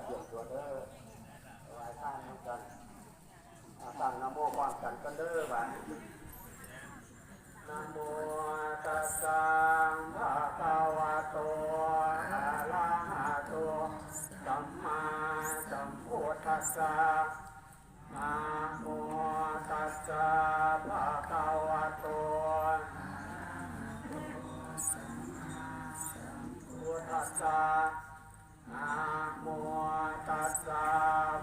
เตรียมตัวเด้อไหว้ท่านเหมือนกันตั้งนะโมพร้อมกันกันเด้อบ้านนะโมตัสสะภะคะวะโตอะระหะโตสัมมาสัมพุทธัสสะนะโมตัสสะภะคะวะโตพุทธัสสะนะโมตัสสะ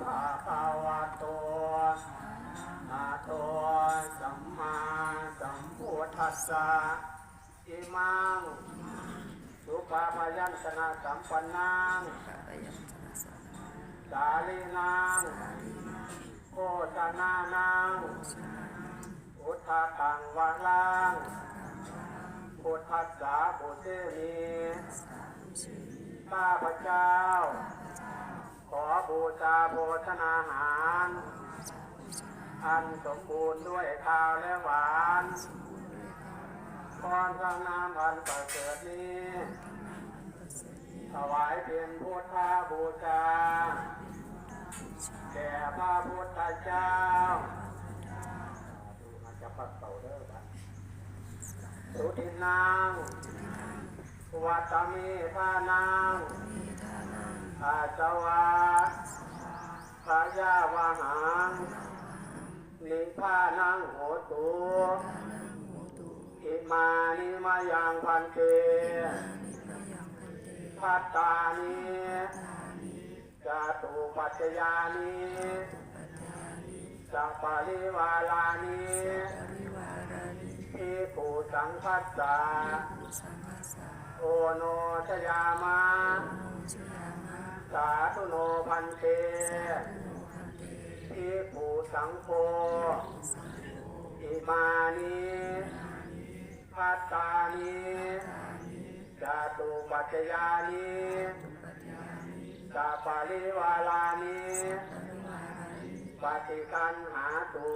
ภะคะวะโตอะโตสัมมาสัมพุทธัสสะอิมังสุปาพยัญชนะสัมปันนังสาลีนังโคตนานังอุทธาตังวะลังพุทธัสสะปุเตมิข้าพเจ้าขอบูชาโภชนาหารอันสมบูรณ์ด้วยข้าวและหวานพรทางน้ำอันประเสริฐนี้ถวายเป็นพุทธบูชาแด่พระพุทธเจ้าจะปัดเต่าเด้อบ้านสุทินังวัตมิทานังอาจวะพระยาวาหังนิพพานังโหตุอิมานิมายังพันเตภัตตานิจาตุปัจจยานิสัพพะริวาลานิภิกขุสังคัสสะโอโนชยามะสาธุโนพันเตภิกขุสังโฆอิมานิภัตตานิจาตุปัจจยานิสัพพะริวาลานิปฏิคันหาตุ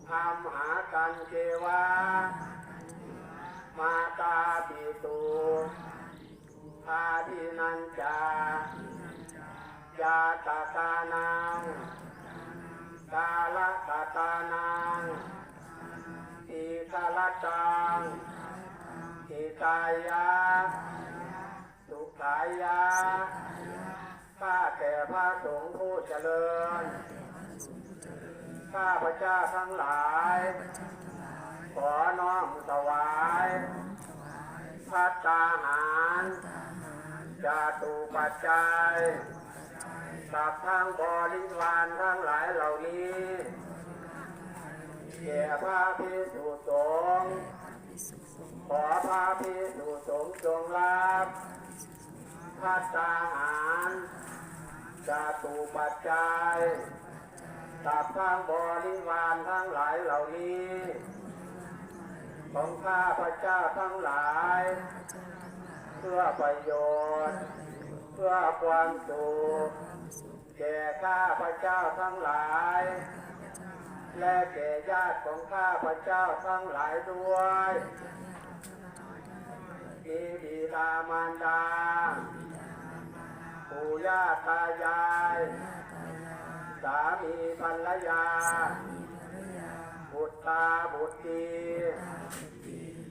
ธัมหากันเจวะมาตาปิตุภาดินันจายาตากานังกาลกตานังอิกาลตังอิกายะสุขายะข้าแต่พระสงฆ์ผู้เจริญข้าพระเจ้าทั้งหลายขอน้อมถวายภัตตาหารจาตุปัจจัยกับทั้งบริวารทั้งหลายเหล่านี้แก่พระภิกษุสงฆ์ขอพระภิกษุสงฆ์จงรับภัตตาหารจาตุปัจจัยกับทั้งบริวารทั้งหลายเหล่านี้ของข้าพระเจ้าทั้งหลายเพื่อประโยชน์เพื่อความสุขแก่ข้าพระเจ้าทั้งหลายและแก่ญาติของข้าพระเจ้าทั้งหลายด้วยมีบิดามารดาปู่ย่าตายายสามีภรรยาบุตรตาบุตรี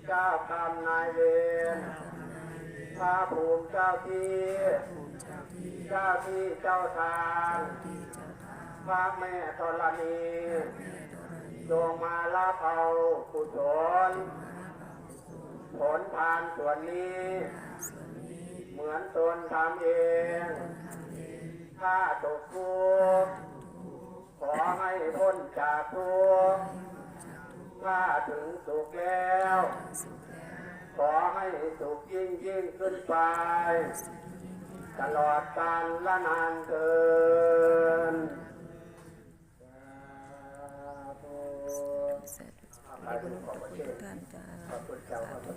เจ้ากรรมนายเวรพระภูมิเจ้าที่เจ้าที่เจ้าทางพระแม่ธรณีจงมารับเอากุศลผลทานส่วนนี้เหมือนตนทำเองถ้าตกทุกข์ขอให้พ้นจากทุกข์ถ้าถึงสุขแล้วขอให้สุขยิ่งยิ่งขึ้นไปตลอดกาลละนานเกินขอบคุณเจ้าขอบคุณ